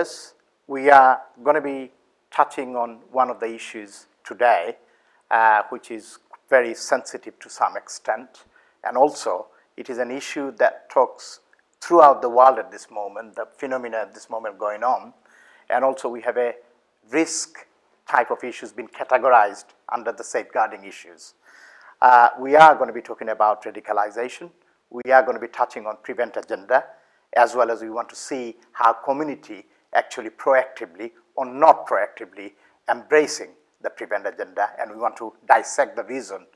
viewers, we are going to be touching on one of the issues today, which is very sensitive to some extent, and also it is an issue that talks throughout the world at this moment, the phenomena at this moment going on, and also we have a risk type of issues being categorized under the safeguarding issues. We are going to be talking about radicalization. We are going to be touching on prevent agenda, as well as we want to see how community actually proactively or not proactively embracing the prevent agenda, and we want to dissect the reason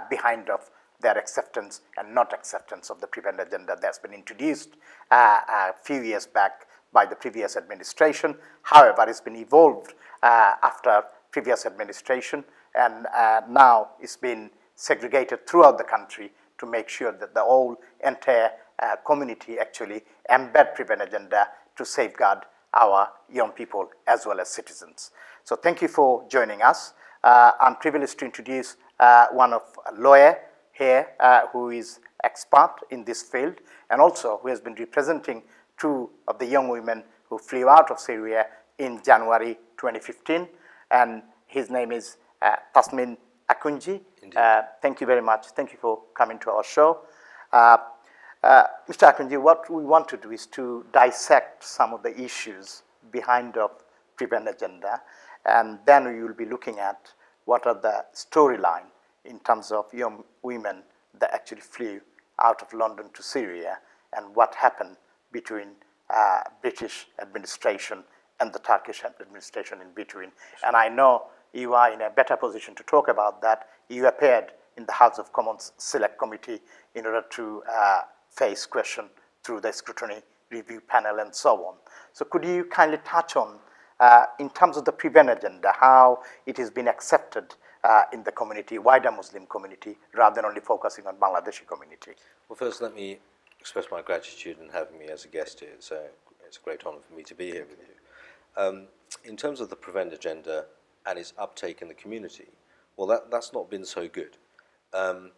behind of their acceptance and not acceptance of the prevent agenda that's been introduced a few years back by the previous administration. However, it's been evolved after previous administration, and now it's been segregated throughout the country to make sure that the whole entire community actually embed prevent agenda to safeguard our young people as well as citizens. So thank you for joining us. I'm privileged to introduce one of a lawyer here who is expert in this field, and also who has been representing two of the young women who flew out of Syria in January 2015, and his name is Tasnime Akunjee. Thank you very much. Thank you for coming to our show. Mr. Akunjee, what we want to do is to dissect some of the issues behind the prevent agenda, and then we will be looking at what are the storyline in terms of young women that actually flew out of London to Syria, and what happened between British administration and the Turkish administration in between. And I know you are in a better position to talk about that. You appeared in the House of Commons Select Committee in order to face question through the scrutiny review panel and so on. So could you kindly touch on, in terms of the prevent agenda, how it has been accepted in the community, wider Muslim community, rather than only focusing on Bangladeshi community? Well, first let me express my gratitude in having me as a guest here. It's a great honor for me to be here with you. In terms of the prevent agenda and its uptake in the community, well, that's not been so good. And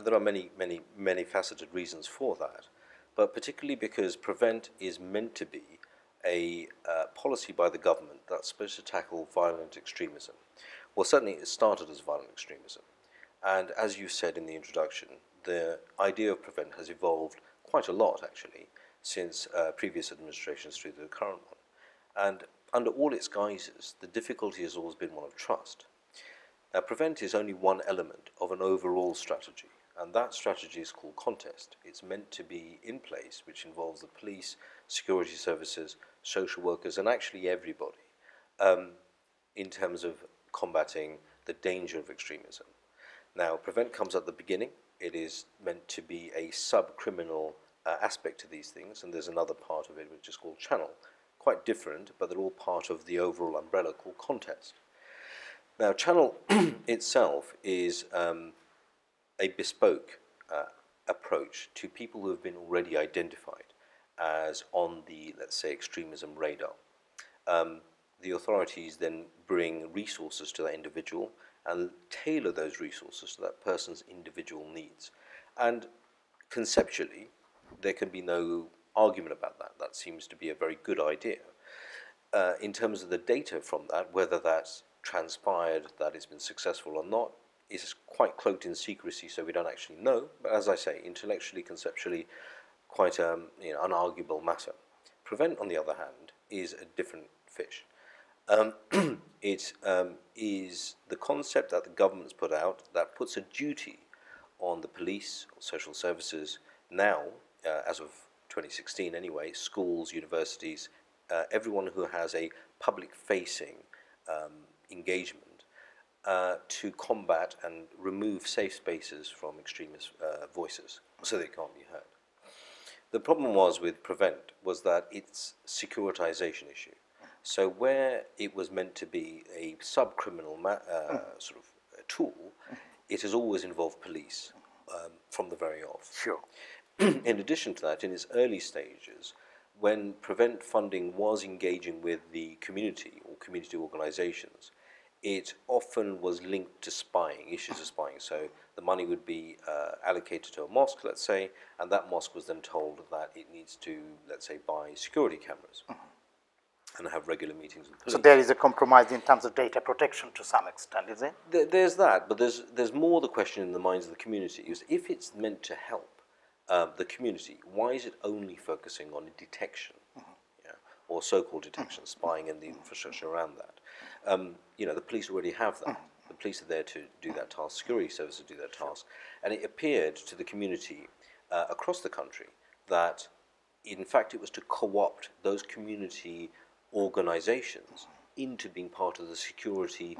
there are many faceted reasons for that, but particularly because prevent is meant to be a policy by the government that's supposed to tackle violent extremism. Well, certainly it started as violent extremism, and as you said in the introduction, the idea of prevent has evolved quite a lot actually since previous administrations through the current one, and under all its guises the difficulty has always been one of trust. Now, prevent is only one element of an overall strategy, and that strategy is called contest. It's meant to be in place, which involves the police, security services, social workers, and actually everybody, in terms of combating the danger of extremism. Now, prevent comes at the beginning. It is meant to be a sub-criminal aspect to these things, and there's another part of it which is called channel. Quite different, but they're all part of the overall umbrella called contest. Now, channel itself is a bespoke approach to people who have been already identified as on the, let's say, extremism radar. The authorities then bring resources to that individual and tailor those resources to that person's individual needs. And conceptually, there can be no argument about that. That seems to be a very good idea. In terms of the data from that, whether that's transpired, that it's been successful or not, is quite cloaked in secrecy, so we don't actually know. But as I say, intellectually, conceptually, quite an unarguable matter. Prevent, on the other hand, is a different fish. It is the concept that the government's put out that puts a duty on the police, or social services, now, as of 2016 anyway, schools, universities, everyone who has a public-facing engagement to combat and remove safe spaces from extremist voices so they can't be heard. The problem with prevent was that it's securitization issue. So where it was meant to be a sub-criminal sort of tool, it has always involved police from the very off. Sure. In addition to that, in its early stages, when prevent funding was engaging with the community or community organizations, it often was linked to spying, issues of spying. So the money would be allocated to a mosque, let's say, and that mosque was then told that it needs to, let's say, buy security cameras. and have regular meetings with police. So there is a compromise in terms of data protection to some extent, is it? There's that, but there's more the question in the minds of the community is if it's meant to help the community, why is it only focusing on detection, yeah, or so-called detection, spying and the infrastructure around that? You know, the police already have that. The police are there to do that task. Security services do that task, and it appeared to the community across the country that, in fact, it was to co-opt those community organisations into being part of the security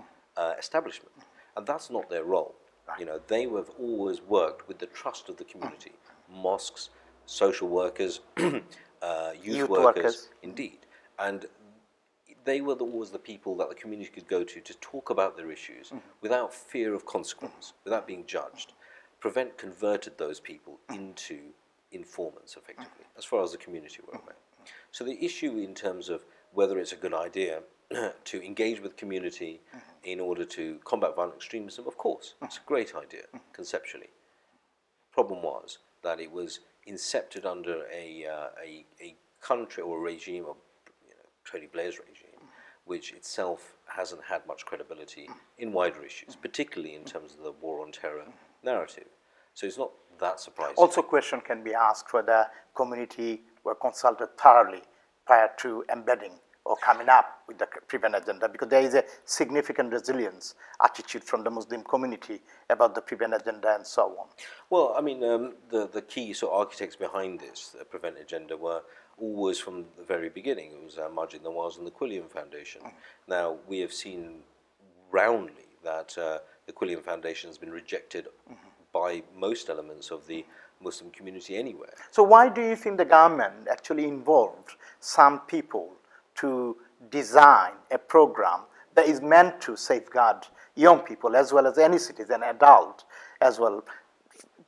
establishment, and that's not their role. You know, they have always worked with the trust of the community, mosques, social workers, youth workers, indeed, and they were always the people that the community could go to talk about their issues without fear of consequence, without being judged. Prevent converted those people into informants, effectively, as far as the community were aware. So the issue in terms of whether it's a good idea to engage with community in order to combat violent extremism, of course, it's a great idea, conceptually. Problem was that it was incepted under a country or a regime, of Tony Blair's regime, which itself hasn't had much credibility in wider issues, particularly in terms of the war on terror narrative. So it's not that surprising. Also, question can be asked whether community were consulted thoroughly prior to embedding or coming up with the PREVENT agenda, because there is a significant resilience attitude from the Muslim community about the PREVENT agenda and so on. Well, I mean, the key sort of architects behind this, the PREVENT agenda, were always from the very beginning. It was Majid Nawaz and the Quilliam Foundation. Now, we have seen roundly that the Quilliam Foundation has been rejected by most elements of the Muslim community anywhere. So why do you think the government actually involved some people to design a program that is meant to safeguard young people as well as any citizen, adult as well,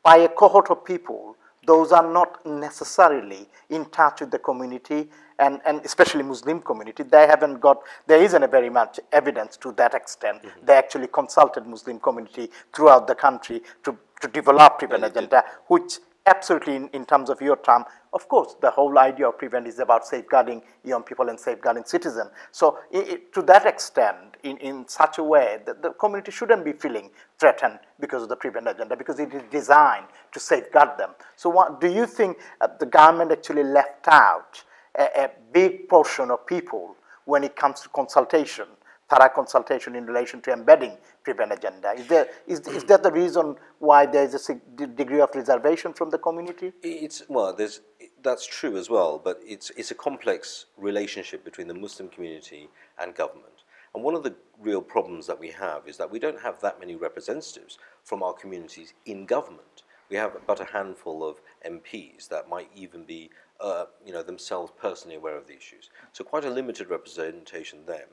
by a cohort of people? Those are not necessarily in touch with the community, and especially Muslim community. They haven't got, there isn't a very much evidence to that extent. They actually consulted Muslim community throughout the country to develop PREVENT agenda, which absolutely, in terms of your term, of course, the whole idea of PREVENT is about safeguarding young people and safeguarding citizens. So to that extent, in such a way that the community shouldn't be feeling threatened because of the PREVENT agenda, because it is designed to safeguard them. So what, do you think the government actually left out a big portion of people when it comes to consultation, thorough consultation in relation to embedding PREVENT agenda? Is that the reason why there is a degree of reservation from the community? Well, that's true as well, but it's a complex relationship between the Muslim community and government. And one of the real problems that we have is that we don't have that many representatives from our communities in government. We have but a handful of MPs that might even be themselves personally aware of the issues. So quite a limited representation there.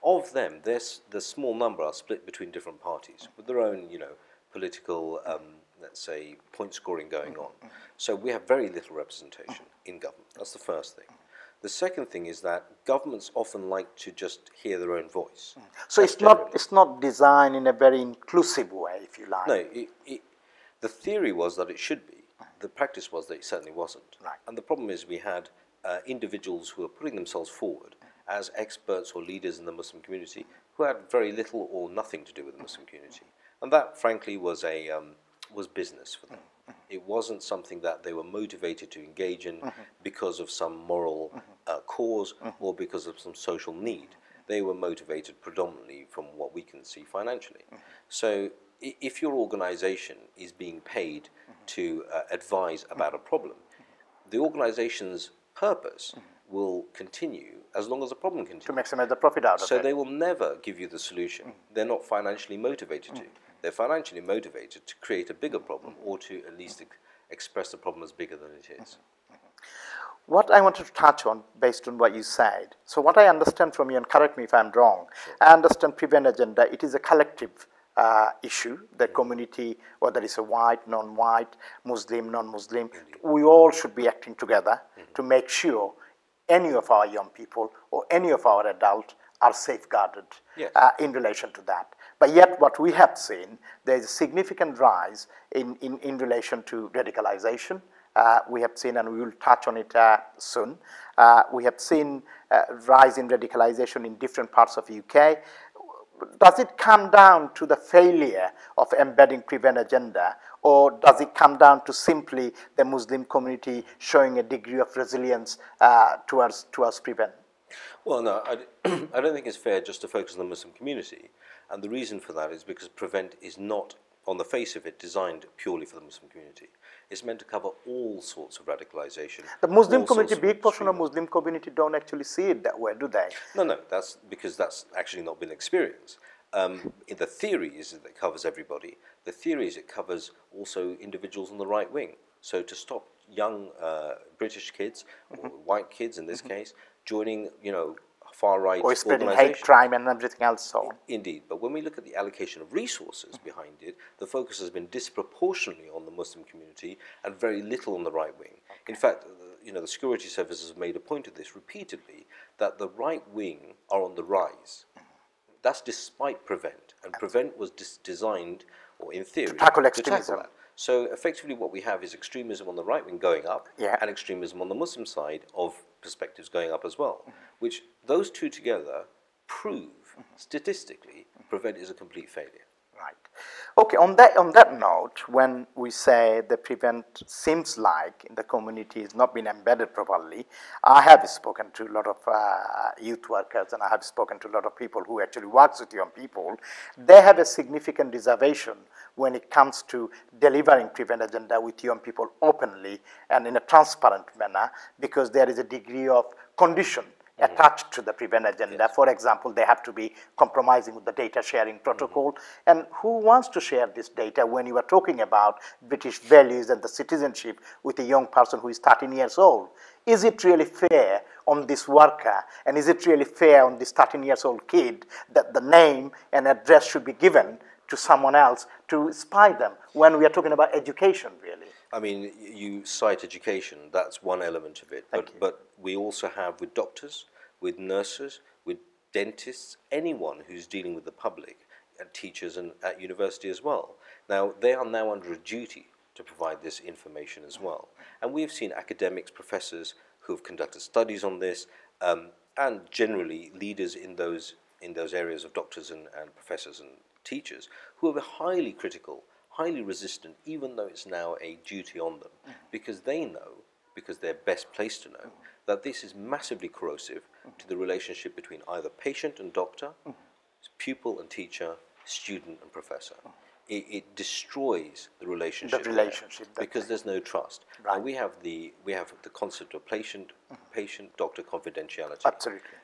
Of them, the small number are split between different parties with their own, political, let's say, point scoring going on. So we have very little representation in government. That's the first thing. The second thing is that governments often like to just hear their own voice. So it's not designed in a very inclusive way, if you like. No, the theory was that it should be. The practice was that it certainly wasn't. Right. And the problem is we had individuals who were putting themselves forward as experts or leaders in the Muslim community who had very little or nothing to do with the Muslim community. And that, frankly, was business for them. It wasn't something that they were motivated to engage in because of some moral cause or because of some social need. They were motivated predominantly from what we can see financially. So if your organization is being paid to advise about a problem, the organization's purpose will continue as long as the problem continues. To maximize the profit out of it. So they will never give you the solution. They're not financially motivated to. They're financially motivated to create a bigger problem or to at least express the problem as bigger than it is. What I wanted to touch on, based on what you said, so what I understand from you, and correct me if I'm wrong, I understand PREVENT agenda, it is a collective issue, the community, whether it's a white, non-white, Muslim, non-Muslim, we all should be acting together to make sure any of our young people or any of our adults are safeguarded in relation to that. But yet what we have seen, there is a significant rise in relation to radicalization We have seen, and we will touch on it soon, we have seen rise in radicalization in different parts of UK. Does it come down to the failure of embedding prevent agenda, or does it come down to simply the Muslim community showing a degree of resilience towards prevent? Well, no, I don't think it's fair just to focus on the Muslim community. And the reason for that is because Prevent is not, on the face of it, designed purely for the Muslim community. It's meant to cover all sorts of radicalization. The Muslim community, big portion of Muslim community don't actually see it that way, do they? No, that's because that's actually not been experienced. In the theory is that it covers everybody. The theory is it covers also individuals on the right wing. So to stop young British kids, or white kids in this case, joining, far-right or spreading hate crime and everything else, so on. Indeed, but when we look at the allocation of resources behind it, the focus has been disproportionately on the Muslim community and very little on the right wing. In fact, the security services have made a point of this repeatedly, that the right wing are on the rise. That's despite Prevent, and Prevent was designed, or in theory, to tackle extremism. that. So effectively what we have is extremism on the right wing going up, and extremism on the Muslim side of perspectives going up as well, which those two together prove statistically Prevent is a complete failure. Right. Okay, on that note, when we say the Prevent seems like in the community has not been embedded properly, I have spoken to a lot of youth workers, and I have spoken to a lot of people who actually works with young people. They have a significant reservation when it comes to delivering Prevent agenda with young people openly and in a transparent manner, because there is a degree of condition attached to the Prevent agenda. Yes. For example, they have to be compromising with the data sharing protocol. And who wants to share this data when you are talking about British values and the citizenship with a young person who is 13 years old? Is it really fair on this worker, and is it really fair on this 13 years old kid that the name and address should be given to someone else to spy them when we are talking about education, really? I mean, you cite education, that's one element of it, but we also have with doctors, with nurses, with dentists, anyone who's dealing with the public, and teachers and at university as well. Now, they are now under a duty to provide this information as well. And we've seen academics, professors who have conducted studies on this, and generally leaders in those areas of doctors and professors and teachers who are highly critical, highly resistant, even though it's now a duty on them, because they know, because they're best placed to know, that this is massively corrosive to the relationship between either patient and doctor, pupil and teacher, student and professor. It destroys the relationship, because there's no trust. Right. And we have the concept of patient-doctor confidentiality. Absolutely.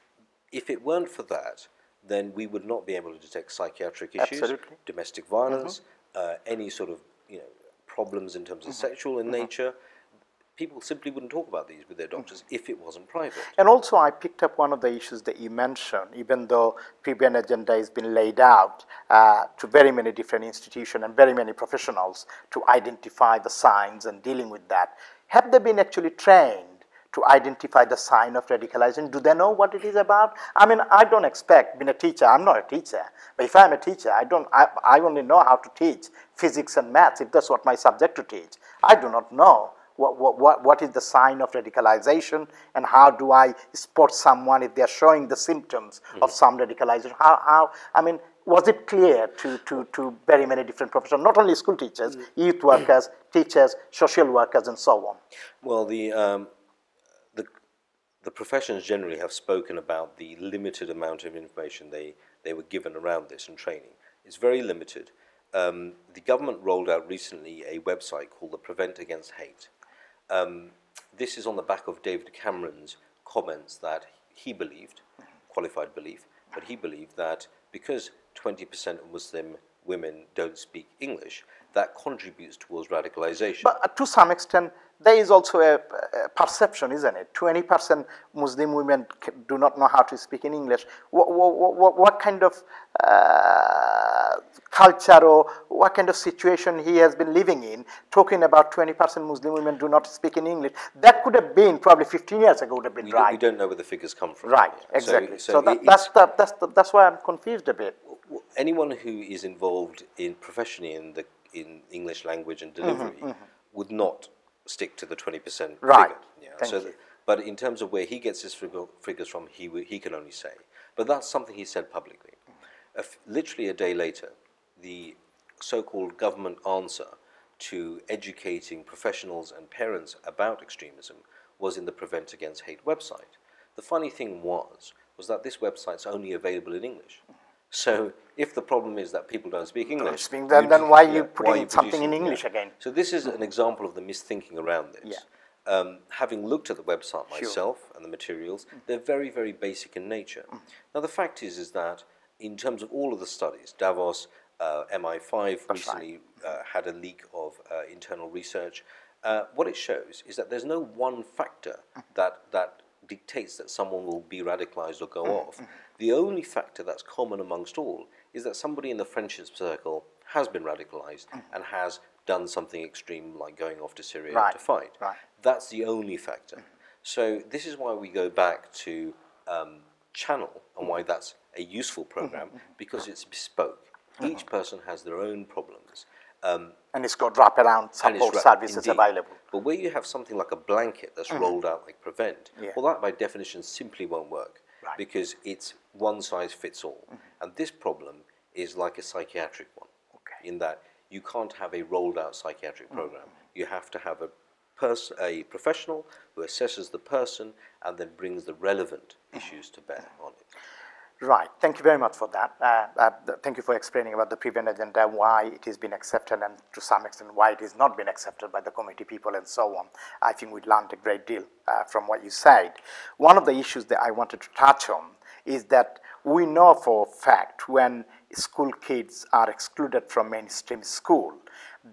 If it weren't for that, then we would not be able to detect psychiatric issues, domestic violence, any sort of problems in terms of sexual in nature. People simply wouldn't talk about these with their doctors if it wasn't private. And also I picked up one of the issues that you mentioned, even though Prevent agenda has been laid out to very many different institutions and very many professionals to identify the signs and dealing with that. Have they been actually trained to identify the sign of radicalization? Do they know what it is about? I mean, I don't expect, being a teacher, I'm not a teacher, but if I'm a teacher, I only know how to teach physics and maths, if that's what my subject to teach. I do not know what is the sign of radicalization, and how do I spot someone if they're showing the symptoms of some radicalization? I mean, was it clear to very many different professions, not only school teachers, youth workers, teachers, social workers, and so on? Well, the professions generally have spoken about the limited amount of information they were given around this and training. It's very limited. The government rolled out recently a website called the Prevent Against Hate. This is on the back of David Cameron's comments that he believed, qualified belief, but he believed that because 20% of Muslim women don't speak English, that contributes towards radicalization. But to some extent, there is also a perception, isn't it? 20% Muslim women do not know how to speak in English. What kind of culture or what kind of situation he has been living in, talking about 20% Muslim women do not speak in English? That could have been probably 15 years ago, would have been right. We don't know where the figures come from. Right, exactly. So that's why I'm confused a bit. Anyone who is involved professionally in English language and delivery would not stick to the 20% Right. figure. Yeah. Thank you. But in terms of where he gets his figures from, he can only say. But that's something he said publicly. Literally a day later, the so-called government answer to educating professionals and parents about extremism was in the Prevent Against Hate website. The funny thing was that this website's only available in English. So if the problem is that people don't speak English, then why are you putting something in English again? So this is an example of the misthinking around this. Having looked at the website myself and the materials, they're very, very basic in nature. Now the fact is that in terms of all of the studies, Davos, MI5 recently had a leak of internal research. What it shows is that there's no one factor that dictates that someone will be radicalized or go off. The only factor that's common amongst all is that somebody in the friendship circle has been radicalized and has done something extreme like going off to Syria to fight. That's the only factor. So this is why we go back to Channel and why that's a useful program, because it's bespoke. Each person has their own problems. And it's got wraparound support services available. But where you have something like a blanket that's rolled out like Prevent, well, that by definition simply won't work because it's one size fits all. And this problem is like a psychiatric one in that you can't have a rolled out psychiatric program. You have to have a professional who assesses the person and then brings the relevant issues to bear on it. Right. Thank you very much for that. Thank you for explaining about the Prevent agenda, why it has been accepted, and to some extent why it has not been accepted by the committee people and so on. I think we learned a great deal from what you said. One of the issues that I wanted to touch on is that we know for a fact when school kids are excluded from mainstream school,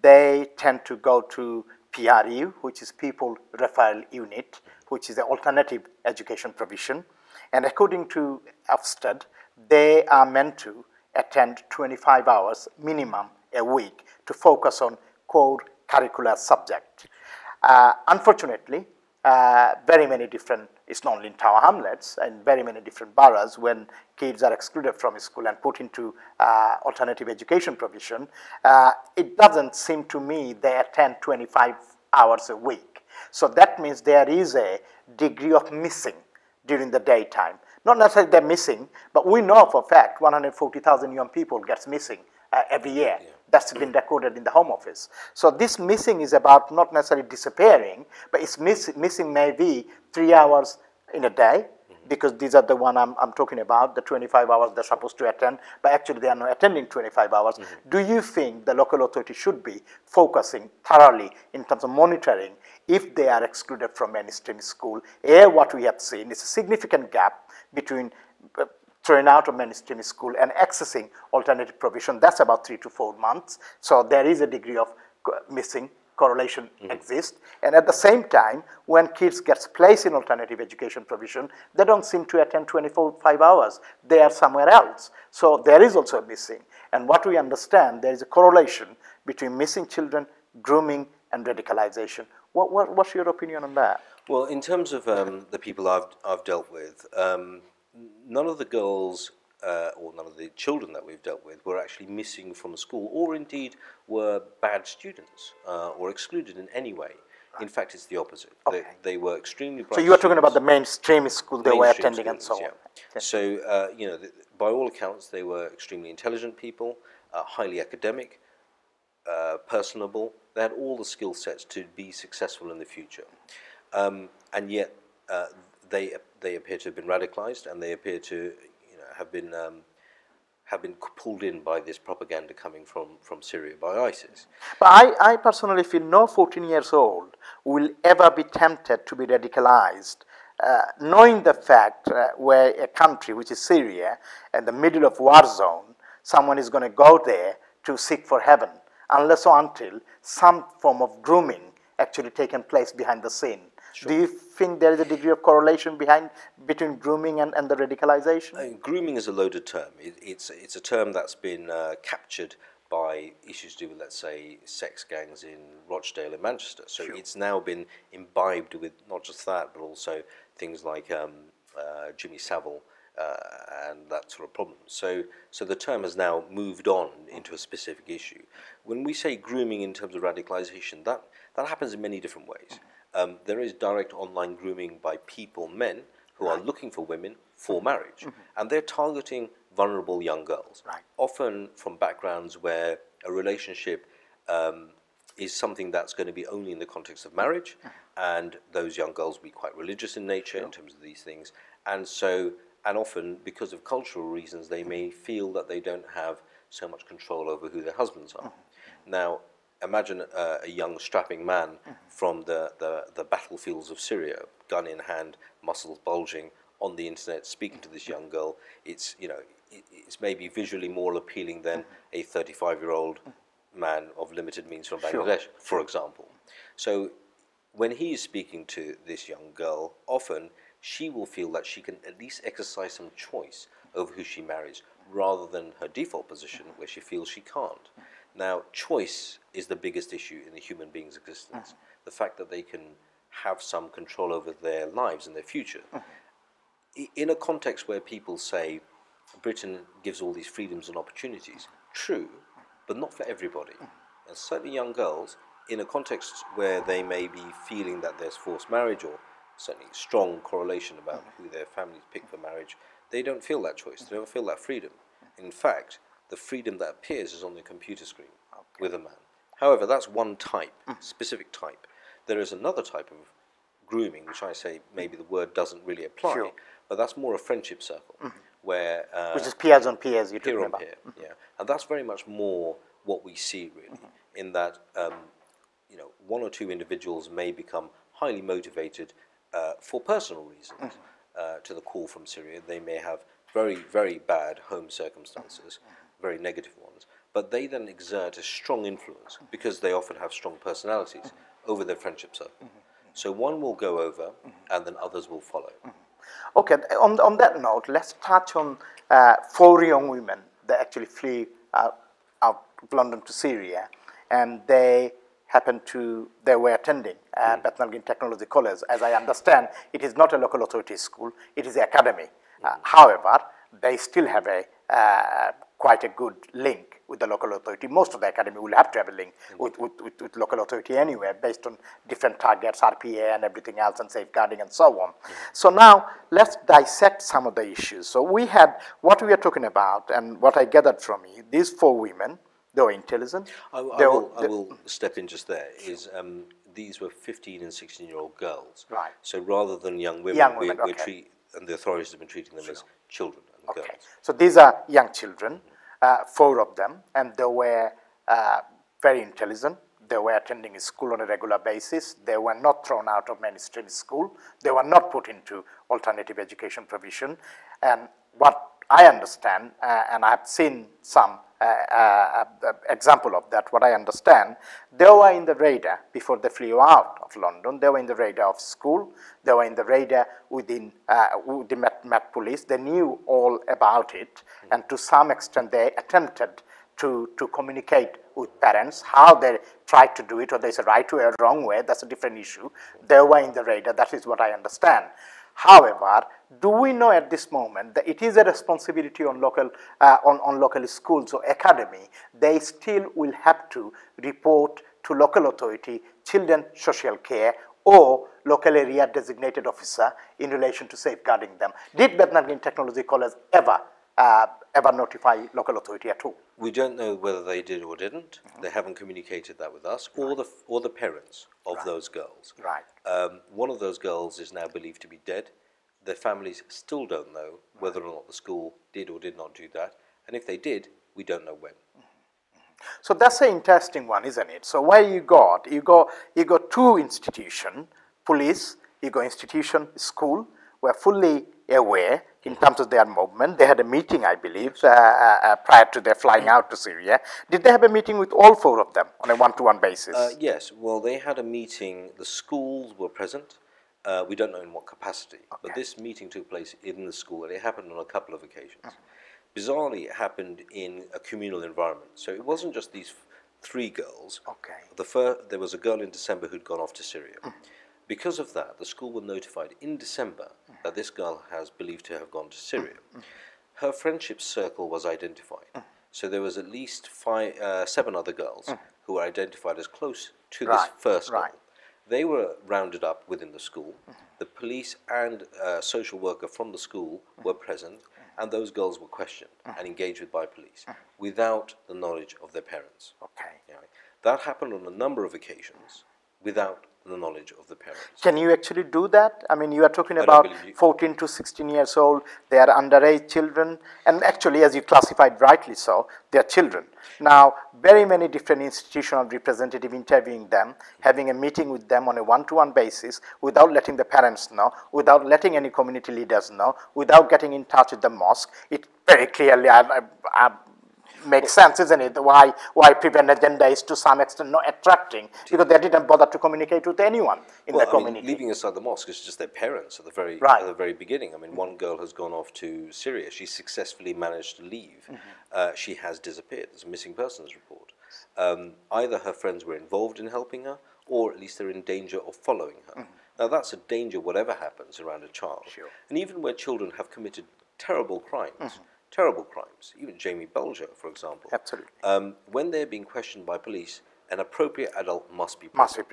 they tend to go to PRU, which is People Referral Unit, which is the alternative education provision. And according to Ofsted, they are meant to attend 25 hours minimum a week to focus on core curricular subject. Unfortunately, very many different, it's not only in Tower Hamlets, and very many different boroughs, when kids are excluded from school and put into alternative education provision, it doesn't seem to me they attend 25 hours a week. So that means there is a degree of missing during the daytime. Not necessarily they're missing, but we know for a fact 140,000 young people gets missing every year. That's been recorded in the Home Office. So this missing is about not necessarily disappearing, but it's missing maybe 3 hours in a day, because these are the one I'm talking about, the 25 hours they're supposed to attend, but actually they are not attending 25 hours. Do you think the local authority should be focusing thoroughly in terms of monitoring if they are excluded from mainstream school? What we have seen is a significant gap between throwing out of mainstream school and accessing alternative provision. That's about 3 to 4 months. So there is a degree of missing correlation exists. And at the same time, when kids get placed in alternative education provision, they don't seem to attend 25 hours. They are somewhere else. So there is also a missing. And what we understand, there is a correlation between missing children, grooming, and radicalization. What's your opinion on that? Well, in terms of the people I've dealt with, none of the girls or none of the children that we've dealt with were actually missing from school, or indeed were bad students or excluded in any way. In fact, it's the opposite. They were extremely bright. So you are talking about the mainstream school they were attending and so on. So, by all accounts, they were extremely intelligent people, highly academic, personable. They had all the skill sets to be successful in the future. And yet, they appear to have been radicalized, and they appear to have been pulled in by this propaganda coming from Syria by ISIS. But I personally feel no 14 years old will ever be tempted to be radicalized, knowing the fact where a country, which is Syria, in the middle of war zone, someone is going to go there to seek for heaven, unless or until some form of grooming actually taken place behind the scene. Sure. Do you think there is a degree of correlation between grooming and the radicalization? Grooming is a loaded term. It's a term that's been captured by issues to do with, let's say, sex gangs in Rochdale and Manchester. So it's now been imbibed with not just that, but also things like Jimmy Savile and that sort of problem. So the term has now moved on into a specific issue. When we say grooming in terms of radicalization, That happens in many different ways. There is direct online grooming by people, men, who are looking for women for marriage. And they're targeting vulnerable young girls, often from backgrounds where a relationship is something that's going to be only in the context of marriage, and those young girls will be quite religious in nature in terms of these things. And so, and often because of cultural reasons, they may feel that they don't have so much control over who their husbands are. Now, imagine a young strapping man from the battlefields of Syria, gun in hand, muscles bulging, on the internet, speaking to this young girl. It's, you know, it's maybe visually more appealing than a 35-year-old man of limited means from Bangladesh, for example. So when he is speaking to this young girl, often she will feel that she can at least exercise some choice over who she marries, rather than her default position where she feels she can't. Now, choice is the biggest issue in the human being's existence. The fact that they can have some control over their lives and their future. In a context where people say Britain gives all these freedoms and opportunities, true, but not for everybody. And certainly young girls, in a context where they may be feeling that there's forced marriage or certainly strong correlation about who their families pick for marriage, they don't feel that choice, they don't feel that freedom. In fact, the freedom that appears is on the computer screen with a man. However, that's one type, specific type. There is another type of grooming, which I say maybe the word doesn't really apply, but that's more a friendship circle, where which is peers on peers, you're peer talking on about. peer, yeah, and that's very much more what we see really, in that you know, one or two individuals may become highly motivated for personal reasons to the call from Syria. They may have very, very bad home circumstances, very negative ones, but they then exert a strong influence because they often have strong personalities over their friendship circle. So one will go over, and then others will follow. Okay, on that note, let's touch on 4 young women that actually flee out of London to Syria, and they were attending Bethnal Green Technology College. As I understand, it is not a local authority school, it is the academy. However, they still have quite a good link with the local authority. Most of the academy will have to have a link with local authority anyway, based on different targets, RPA and everything else, and safeguarding and so on. So now let's dissect some of the issues. So we had what we are talking about, and what I gathered from you, these 4 women, they were intelligent. I will step in just there. Is these were 15 and 16-year-old girls. Right. So rather than young women, we okay. treat, and the authorities have been treating them as children and girls. So these are young children, 4 of them, and they were very intelligent. They were attending school on a regular basis. They were not thrown out of mainstream school. They were not put into alternative education provision. And what I understand, and I've seen some example of that, what I understand, they were in the radar before they flew out of London. They were in the radar of school. They were in the radar within the Met Police. They knew all about it, and to some extent they attempted to communicate with parents. How they tried to do it, or there's a right way or wrong way, that's a different issue. They were in the radar, that is what I understand. However, do we know at this moment that it is a responsibility on local schools or academy? They still will have to report to local authority, children social care, or local area designated officer in relation to safeguarding them. Did Bethnal Green Technology College ever notify local authority at all? We don't know whether they did or didn't. They haven't communicated that with us, or the parents of those girls. Right. One of those girls is now believed to be dead. Their families still don't know whether or not the school did or did not do that, and if they did, we don't know when. So that's an interesting one, isn't it? So where you got 2 institutions, police, you got institution, school, were fully aware in terms of their movement. They had a meeting, I believe, prior to their flying out to Syria. Did they have a meeting with all 4 of them on a one-to-one basis? Yes. Well, they had a meeting. The schools were present. We don't know in what capacity, but this meeting took place in the school, and it happened on a couple of occasions. Bizarrely, it happened in a communal environment. So it wasn't just these 3 girls. There was a girl in December who'd gone off to Syria. Because of that, the school were notified in December that this girl has believed to have gone to Syria. Her friendship circle was identified. So there was at least 7 other girls who were identified as close to this Right, first girl. right. They were rounded up within the school. The police and social worker from the school were present, and those girls were questioned and engaged with by police without the knowledge of their parents. Okay. You know, that happened on a number of occasions without the knowledge of the parents. Can you actually do that? I mean, you are talking I don't about believe you. 14 to 16 years old, they are underage children, and actually, as you classified rightly so, they are children. Now, very many different institutional representatives interviewing them, having a meeting with them on a one-to-one basis without letting the parents know, without letting any community leaders know, without getting in touch with the mosque. It very clearly makes sense, isn't it? Why prevent agenda is to some extent not attracting, because they didn't bother to communicate with anyone in the community. Mean, leaving aside the mosque, it's just their parents at the very beginning. I mean, one girl has gone off to Syria. She successfully managed to leave. She has disappeared. There's a missing persons report. Either her friends were involved in helping her, or at least they're in danger of following her. Now, that's a danger whatever happens around a child. Sure. And even where children have committed terrible crimes, terrible crimes, even Jamie Bulger, for example. Absolutely. When they're being questioned by police, an appropriate adult must be present.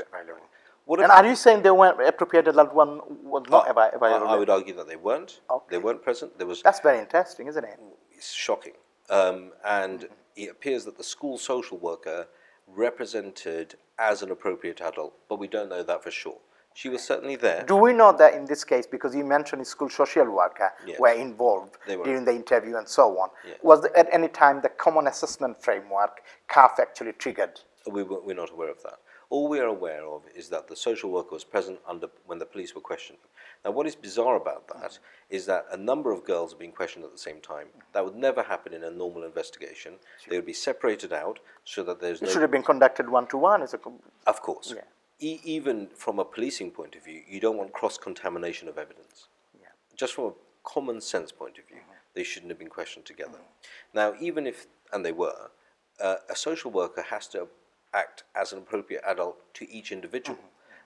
And are you saying they weren't appropriate adult one was not available? I would argue that they weren't. Okay. They weren't present. That's very interesting, isn't it? It's shocking. And it appears that the school social worker represented as an appropriate adult, but we don't know that for sure. She was certainly there. Do we know that in this case, because you mentioned school social worker were involved during the interview and so on, was there at any time the common assessment framework, CAF, actually triggered? We're not aware of that. All we are aware of is that the social worker was present when the police were questioning. Now, what is bizarre about that is that a number of girls are being questioned at the same time. That would never happen in a normal investigation. They would be separated out so that there's no... It should have been conducted one-to-one. Of course. Yeah. Even from a policing point of view, you don't want cross-contamination of evidence. Yeah. Just from a common sense point of view, they shouldn't have been questioned together. Now, even if, and they were, a social worker has to act as an appropriate adult to each individual,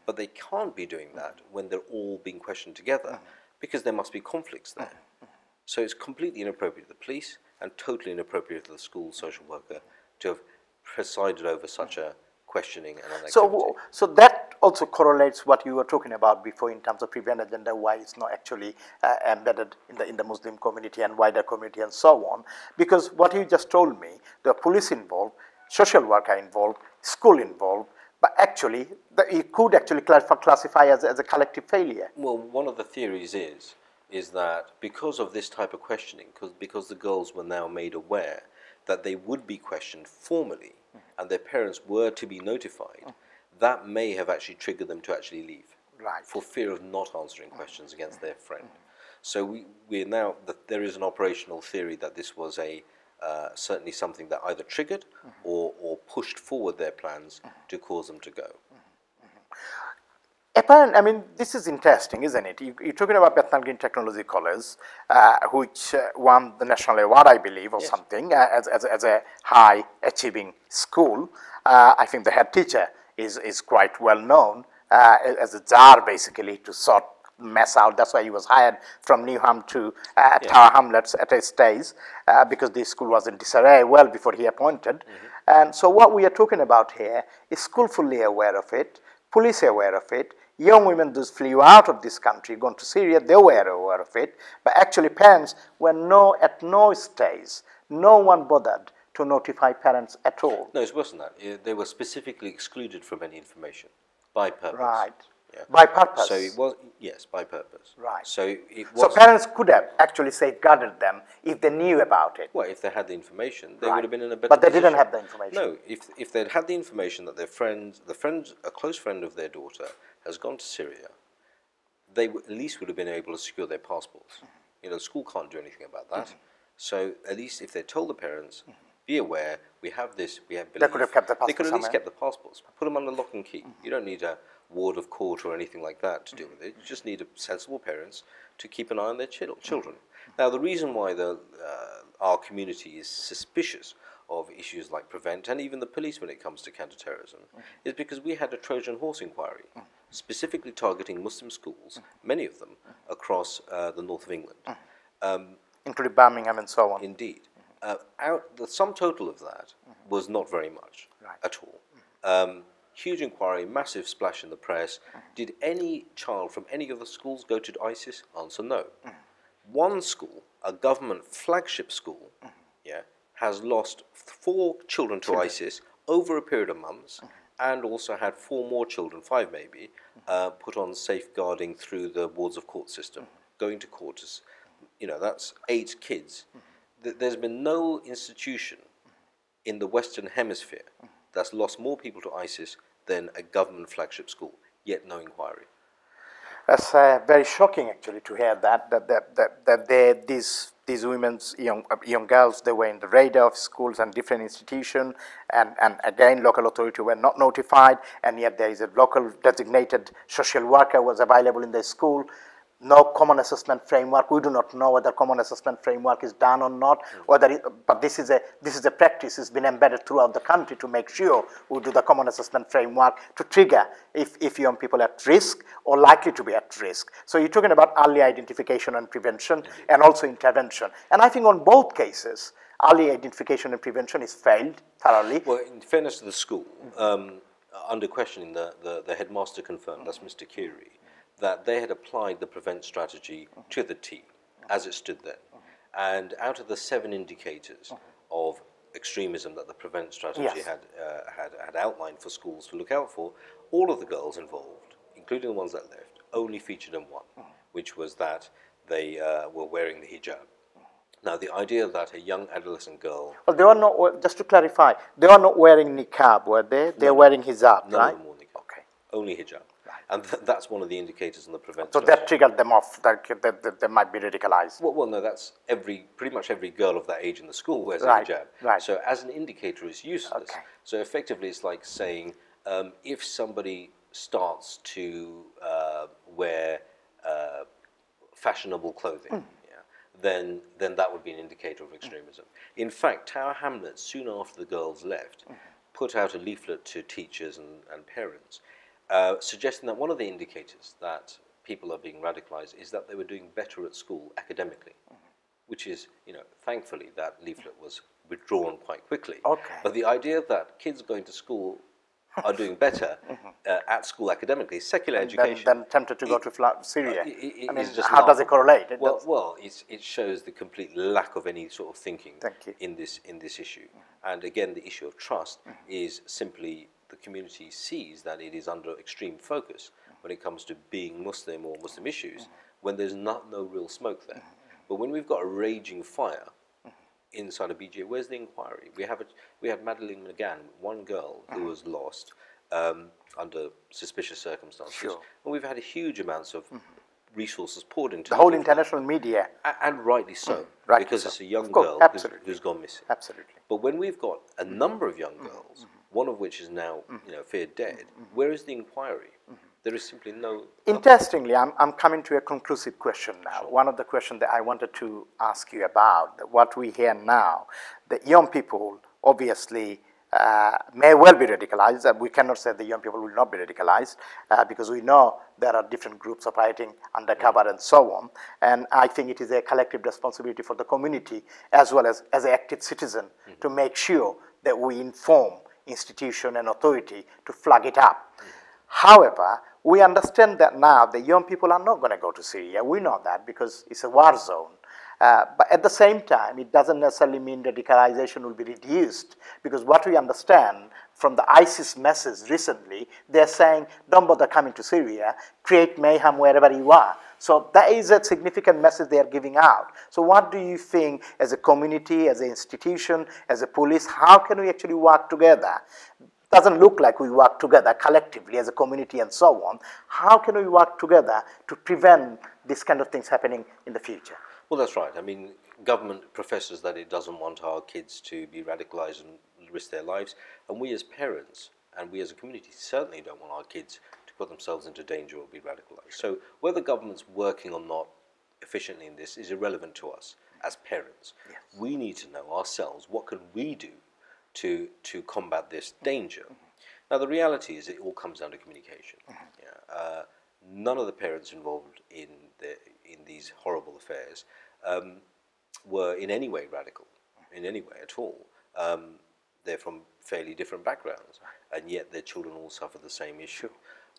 but they can't be doing that when they're all being questioned together, because there must be conflicts there. So it's completely inappropriate to the police and totally inappropriate to the school social worker to have presided over such a questioning and an activity. So that also correlates what you were talking about before in terms of prevent agenda, why it's not actually embedded in the Muslim community and wider community and so on. Because what you just told me, the police involved, social worker involved, school involved, but actually it could actually classify as a collective failure. Well, one of the theories is that because of this type of questioning, because the girls were now made aware that they would be questioned formally, and their parents were to be notified, that may have actually triggered them to actually leave, for fear of not answering questions against their friend. So we're now, there is an operational theory that this was certainly something that either triggered or pushed forward their plans to cause them to go. Apparently, I mean, this is interesting, isn't it? You're talking about Bethnal Green Technology College, which won the national award, I believe, or something, as a high-achieving school. I think the head teacher is quite well known as a czar, basically, to sort mess out. That's why he was hired from Newham to Tower Hamlets at a stage, because the school was in disarray well before he appointed. And so what we are talking about here is school fully aware of it, police aware of it, young women just flew out of this country, gone to Syria, they were aware of it, but actually parents were at no stage, no one bothered to notify parents at all. No, it's worse than that. They were specifically excluded from any information by purpose. Right. Yeah. By purpose. So it was, yes, by purpose. Right. So it was. So parents could have actually safeguarded them if they knew about it. Well, if they had the information, they would have been in a better position. But they position. didn't have the information. No, if they'd had the information that a close friend of their daughter has gone to Syria, they at least would have been able to secure their passports. You know, the school can't do anything about that. So at least if they told the parents, be aware, we have this, we have belief. They could have kept the passports. They could have at least kept the passports. Put them under lock and key. You don't need a ward of court or anything like that to deal with it. You just need sensible parents to keep an eye on their children. Now, the reason why our community is suspicious of issues like Prevent and even the police when it comes to counter-terrorism is because we had a Trojan horse inquiry specifically targeting Muslim schools, many of them, across the north of England. Including Birmingham and so on. Indeed. The sum total of that was not very much at all. Huge inquiry, massive splash in the press. Did any child from any of the schools go to ISIS? Answer no. One school, a government flagship school, yeah, has lost 4 children to ISIS over a period of months, and also had 4 more children, 5 maybe, put on safeguarding through the wards of court system, going to court. That's 8 kids. There's been no institution in the Western Hemisphere that's lost more people to ISIS than a government flagship school, yet no inquiry. That's very shocking, actually, to hear that these women's young girls, they were in the radar of schools and different institutions, and again, local authority were not notified, and yet there is a local designated social worker was available in the school. No common assessment framework. We do not know whether common assessment framework is done or not. But this is a practice. It's been embedded throughout the country to make sure we do the common assessment framework to trigger if young people are at risk or likely to be at risk. So you're talking about early identification and prevention, and also intervention. And I think on both cases, early identification and prevention is failed thoroughly. Well, in fairness to the school, under questioning, the headmaster confirmed, that's Mr. Kiri, that they had applied the prevent strategy to the T as it stood then. And out of the 7 indicators of extremism that the prevent strategy had outlined for schools to look out for, all of the girls involved, including the ones that left, only featured in one, which was that they were wearing the hijab. Now, the idea that a young adolescent girl... Well, they were not, just to clarify, they were not wearing niqab, were they? They were wearing hijab, none right? of them wore niqab. Okay. Only hijab. And that's one of the indicators in the prevent So strategy. that triggered them off, that they might be radicalized. Well, no, that's pretty much every girl of that age in the school wears a hijab. Right. So as an indicator, it's useless. Okay. So effectively, it's like saying if somebody starts to wear fashionable clothing, then that would be an indicator of extremism. In fact, Tower Hamlets, soon after the girls left, put out a leaflet to teachers and parents, suggesting that one of the indicators that people are being radicalized is that they were doing better at school academically, which is, thankfully that leaflet was withdrawn quite quickly. Okay. But the idea that kids going to school are doing better at school academically, secular education... Then tempted to go to Syria. I mean, just how does it correlate? It shows the complete lack of any sort of thinking in this issue. And again, the issue of trust is simply the community sees that it is under extreme focus when it comes to being Muslim or Muslim issues, when there's no real smoke there. But when we've got a raging fire inside a BGA, where's the inquiry? We had Madeleine McGann, one girl who was lost under suspicious circumstances, and we've had huge amounts of resources poured into the whole international media, and rightly so, because it's a young girl who's gone missing. Absolutely. But when we've got a number of young girls, one of which is now feared dead, where is the inquiry? There is simply no... Interestingly, I'm coming to a conclusive question now. Sure. One of the questions that I wanted to ask you about, what we hear now, that young people obviously may well be radicalized. We cannot say the young people will not be radicalized because we know there are different groups operating undercover and so on. And I think it is a collective responsibility for the community as well as an active citizen to make sure that we inform institution and authority to flag it up. However, we understand that now the young people are not going to go to Syria. We know that because it's a war zone. But at the same time, it doesn't necessarily mean radicalization will be reduced, because what we understand from the ISIS message recently, they're saying, don't bother coming to Syria, create mayhem wherever you are. So that is a significant message they are giving out. So what do you think as a community, as an institution, as a police, how can we actually work together? Doesn't look like we work together collectively as a community and so on. How can we work together to prevent this kind of things happening in the future? Well, that's right. I mean, government professes that it doesn't want our kids to be radicalized and risk their lives. And we as parents and we as a community certainly don't want our kids to put themselves into danger or be radicalized. So whether government's working or not efficiently in this is irrelevant to us as parents. Yes. We need to know ourselves, what can we do to combat this danger? Now, the reality is it all comes down to communication. None of the parents involved in these horrible affairs were in any way radical, in any way at all. they're from fairly different backgrounds, and yet their children all suffer the same issue.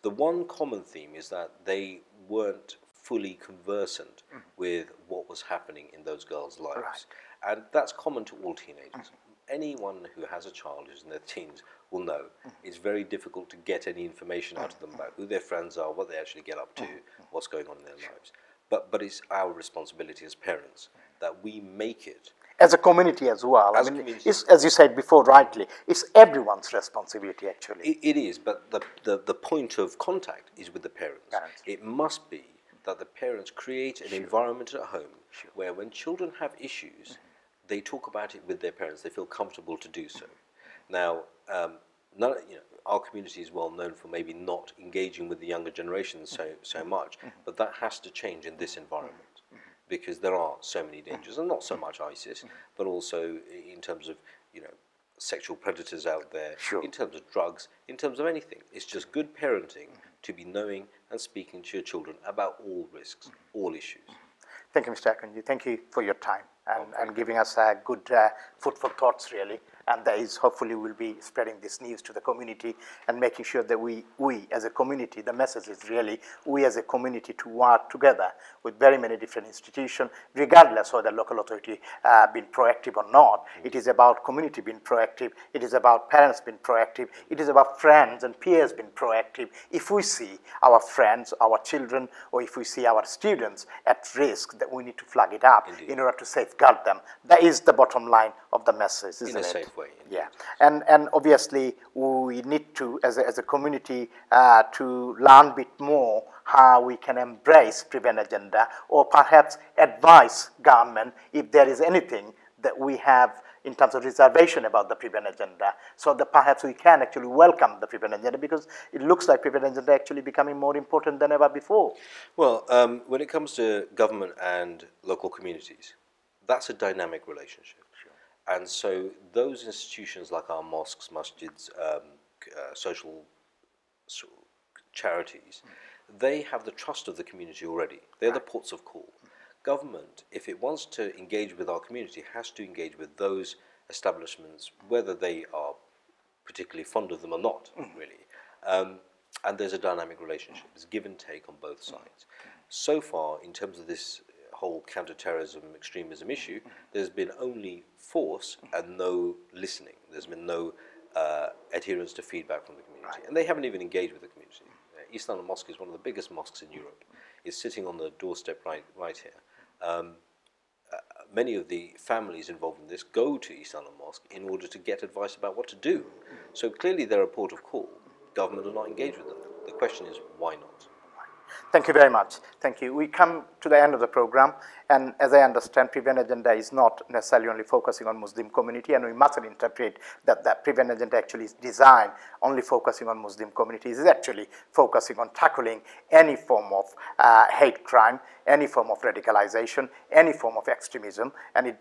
The one common theme is that they weren't fully conversant with what was happening in those girls' lives. And that's common to all teenagers. Anyone who has a child who's in their teens will know it's very difficult to get any information out of them about who their friends are, what they actually get up to, what's going on in their lives. But it's our responsibility as parents that we make it. As a community as well. As I mean, community. it's, as you said before rightly, it's everyone's responsibility actually. It is, but the point of contact is with the parents. It must be that the parents create an environment at home where when children have issues, they talk about it with their parents. They feel comfortable to do so. Now, our community is well known for maybe not engaging with the younger generation so much, but that has to change in this environment because there are so many dangers, and not so much ISIS, but also in terms of sexual predators out there, in terms of drugs, in terms of anything. It's just good parenting to be knowing and speaking to your children about all risks, all issues. Thank you, Mr. Akunjee. Thank you for your time and giving us good food for thoughts, really. And that is, hopefully, we'll be spreading this news to the community and making sure that we as a community, the message is really we as a community to work together with very many different institutions, regardless of the local authority being proactive or not. It is about community being proactive. It is about parents being proactive. It is about friends and peers being proactive. If we see our friends, our children, or if we see our students at risk, that we need to flag it up in order to safeguard them. That is the bottom line of the message, isn't it? In a safe way. Yeah, and obviously we need to, as a community, to learn a bit more how we can embrace Prevent Agenda, or perhaps advise government if there is anything that we have in terms of reservation about the Prevent Agenda, so that perhaps we can actually welcome the Prevent Agenda, because it looks like Prevent Agenda actually becoming more important than ever before. Well, when it comes to government and local communities, that's a dynamic relationship. And so those institutions like our mosques, masjids, social charities, they have the trust of the community already. They're the ports of call. Government, if it wants to engage with our community, has to engage with those establishments, whether they are particularly fond of them or not, really. And there's a dynamic relationship. There's give and take on both sides. So far, in terms of this whole counter-terrorism, extremism issue, there's been only force and no listening. There's been no adherence to feedback from the community. And they haven't even engaged with the community. East London Mosque is one of the biggest mosques in Europe. It's sitting on the doorstep right here. Many of the families involved in this go to East London Mosque in order to get advice about what to do. So clearly they're a port of call. Government are not engaged with them. The question is, why not? Thank you very much. Thank you. We come to the end of the program, and as I understand, Prevent Agenda is not necessarily only focusing on Muslim community, and we mustn't interpret that the Prevent Agenda actually is designed only focusing on Muslim communities. It is actually focusing on tackling any form of hate crime, any form of radicalization, any form of extremism, and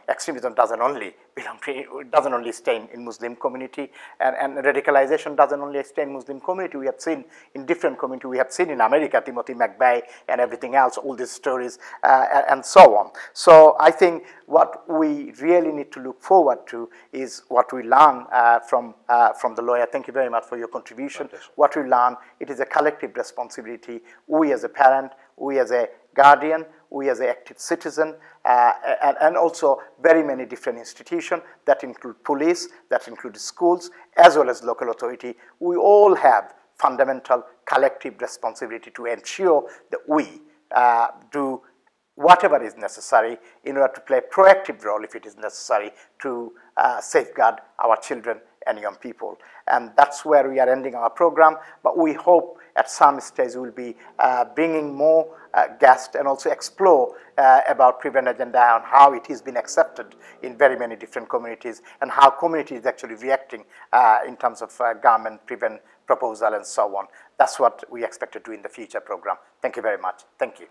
extremism doesn't only belong to, it doesn't only stay in Muslim community, and radicalization doesn't only stay in Muslim community. We have seen in different communities. We have seen in America, Timothy McVeigh and everything else, all these stories and so on. So I think what we really need to look forward to is what we learn from the lawyer. Thank you very much for your contribution. What we learn, it is a collective responsibility. We as a parent, we as a guardian, we as an active citizen, and also very many different institutions that include police, that include schools, as well as local authority. We all have fundamental collective responsibility to ensure that we do whatever is necessary in order to play a proactive role, if it is necessary, to safeguard our children and young people. And that's where we are ending our program, but we hope at some stage we'll be bringing more guests and also explore about Prevent Agenda and how it has been accepted in very many different communities, and how community is actually reacting in terms of government prevent proposal and so on. That's what we expect to do in the future program. Thank you very much. Thank you.